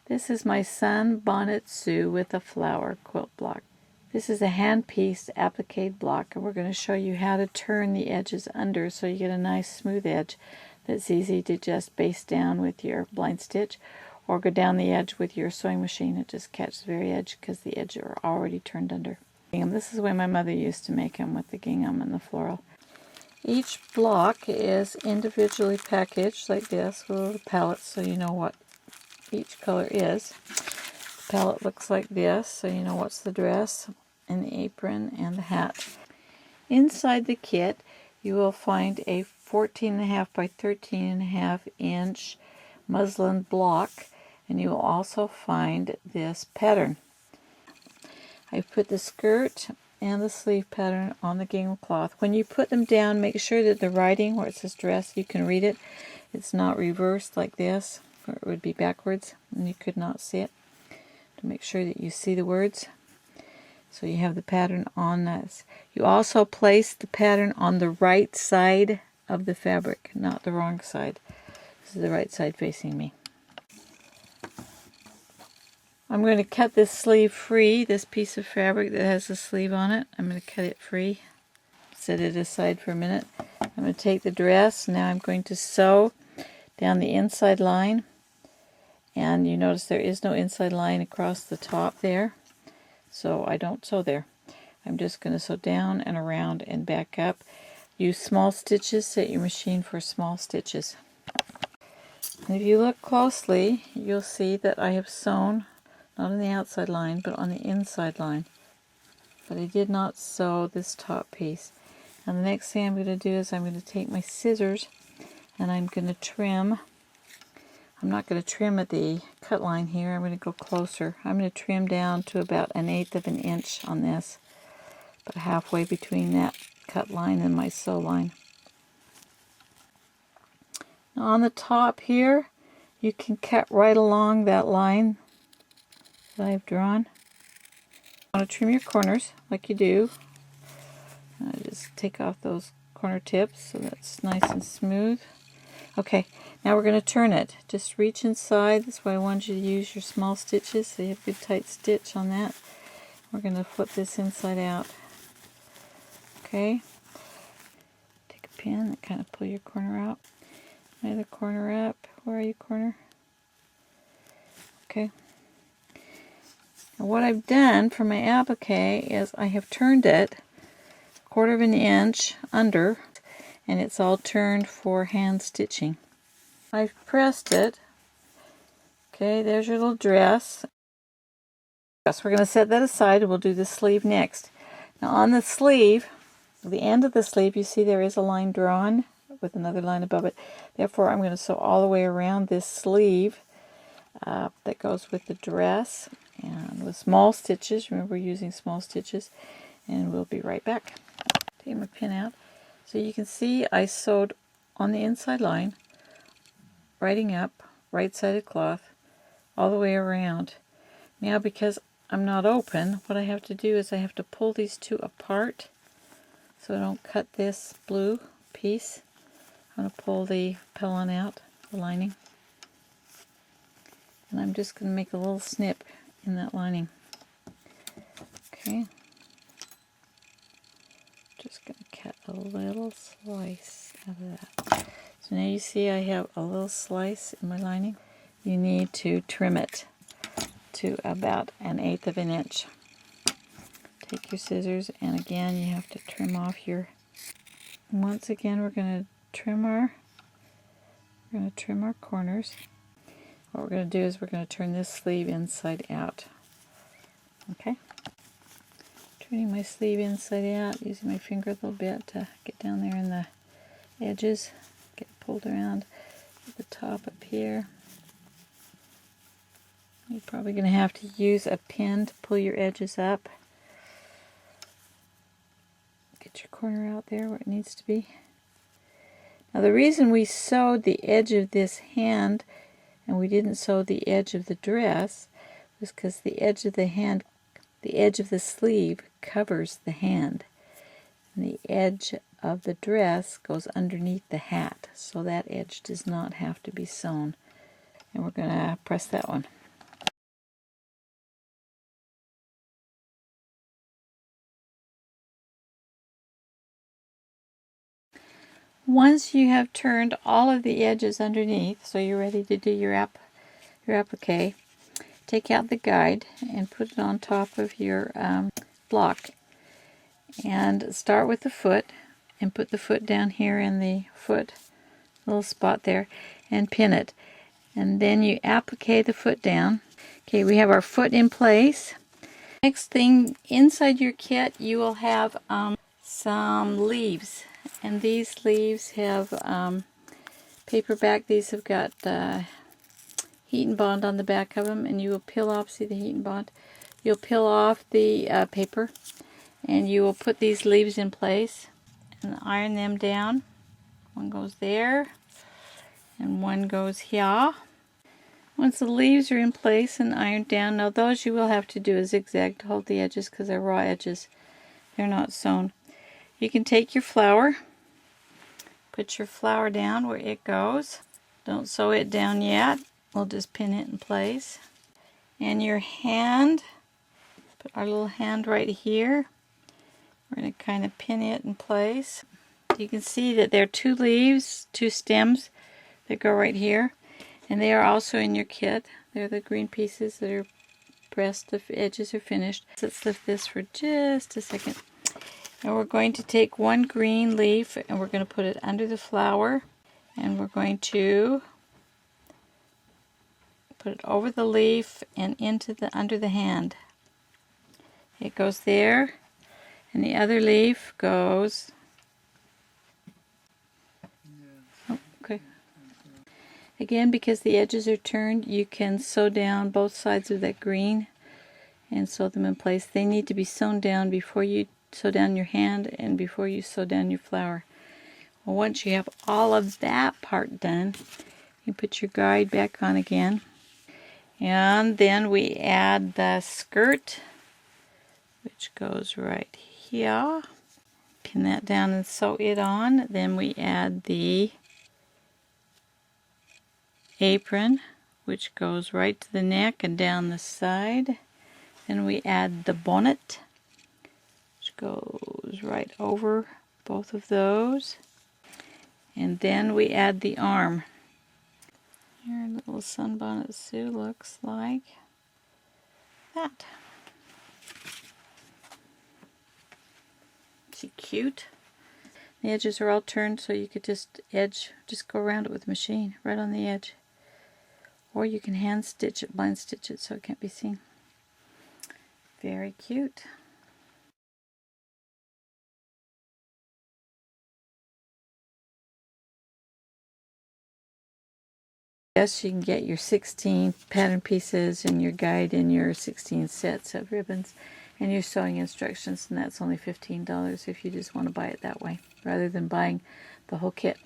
This is my Sunbonnet Sue with a flower quilt block. This is a hand-pieced applique block, and we're going to show you how to turn the edges under so you get a nice smooth edge that's easy to just baste down with your blind stitch or go down the edge with your sewing machine. It just catches the very edge because the edges are already turned under. This is the way my mother used to make them, with the gingham and the floral. Each block is individually packaged like this with little palettes so you know what each color is. The palette looks like this, so you know what's the dress and the apron and the hat. Inside the kit you will find a 14.5 by 13.5 inch muslin block, and you will also find this pattern. I've put the skirt and the sleeve pattern on the gingham cloth. When you put them down, make sure that the writing where it says dress, you can read it. It's not reversed like this, or it would be backwards and you could not see it. To make sure that you see the words. So you have the pattern on this. You also place the pattern on the right side of the fabric, not the wrong side. This is the right side facing me. I'm going to cut this sleeve free, this piece of fabric that has the sleeve on it. I'm going to cut it free. Set it aside for a minute. I'm going to take the dress. Now I'm going to sew down the inside line. And you notice there is no inside line across the top there. So I don't sew there. I'm just going to sew down and around and back up. Use small stitches. Set your machine for small stitches. And if you look closely, you'll see that I have sewn not on the outside line, but on the inside line. But I did not sew this top piece. And the next thing I'm going to do is I'm going to take my scissors and I'm going to trim. I'm not going to trim at the cut line here. I'm going to go closer. I'm going to trim down to about 1/8 of an inch on this, about halfway between that cut line and my sew line. Now on the top here, you can cut right along that line that I've drawn. You want to trim your corners like you do. Just take off those corner tips so that's nice and smooth. Okay, now we're going to turn it. Just reach inside. That's why I want you to use your small stitches so you have a good tight stitch on that. We're going to flip this inside out. Okay. Take a pin and kind of pull your corner out. Another corner up. Where are you, corner? Okay. Now what I've done for my applique is I have turned it 1/4 of an inch under, and it's all turned for hand stitching. I've pressed it. Okay, there's your little dress. We're going to set that aside and we'll do the sleeve next. Now on the sleeve, the end of the sleeve, you see there is a line drawn with another line above it. Therefore I'm going to sew all the way around this sleeve that goes with the dress, and with small stitches. Remember, we're using small stitches, and we'll be right back. Take my pin out. So you can see I sewed on the inside line, writing up, right-sided cloth, all the way around. Now because I'm not open, what I have to do is I have to pull these two apart so I don't cut this blue piece. I'm going to pull the pellon out, the lining, and I'm just going to make a little snip in that lining. Okay. Just going to cut a little slice out of that. So now you see I have a little slice in my lining. You need to trim it to about 1/8 of an inch. Take your scissors, and again you have to trim off your. Once again we're going to trim our corners. What we're going to do is we're going to turn this sleeve inside out. Okay. Turning my sleeve inside out, using my finger a little bit to get down there in the edges, get pulled around at the top up here. You're probably going to have to use a pin to pull your edges up. Get your corner out there where it needs to be. Now the reason we sewed the edge of this hand and we didn't sew the edge of the dress was because the edge of the hand, the edge of the sleeve covers the hand, and the edge of the dress goes underneath the hat, so that edge does not have to be sewn. And we're going to press that one. Once you have turned all of the edges underneath, so you're ready to do your applique, take out the guide and put it on top of your block. And start with the foot and put the foot down here in the foot little spot there and pin it. And then you applique the foot down. Okay, we have our foot in place. Next thing, inside your kit you will have some leaves, and these leaves have paperback. These have got heat and bond on the back of them, and you will peel off, see the heat and bond? You'll peel off the paper, and you will put these leaves in place and iron them down. One goes there and one goes here. Once the leaves are in place and ironed down, now those you will have to do a zigzag to hold the edges because they're raw edges. They're not sewn. You can take your flower, put your flower down where it goes. Don't sew it down yet. We'll just pin it in place. And your hand, put our little hand right here. We're going to kind of pin it in place. You can see that there are two leaves, two stems that go right here. And they are also in your kit. They're the green pieces that are pressed. The edges are finished. Let's lift this for just a second. And we're going to take one green leaf and we're going to put it under the flower, and we're going to put it over the leaf and into the under the hand. It goes there, and the other leaf goes. Oh, okay. Again, because the edges are turned, you can sew down both sides of that green and sew them in place. They need to be sewn down before you sew down your hand and before you sew down your flower. Well, once you have all of that part done, you put your guide back on again, and then we add the skirt, which goes right here. Pin that down and sew it on. Then we add the apron, which goes right to the neck and down the side. Then we add the bonnet, which goes right over both of those. And then we add the arm. Here a little Sunbonnet Sue looks like that. Is she cute? The edges are all turned, so you could just go around it with a machine right on the edge. Or you can hand stitch it, blind stitch it so it can't be seen. Very cute. Yes, you can get your 16 pattern pieces and your guide and your 16 sets of ribbons and your sewing instructions, and that's only $15 if you just want to buy it that way rather than buying the whole kit.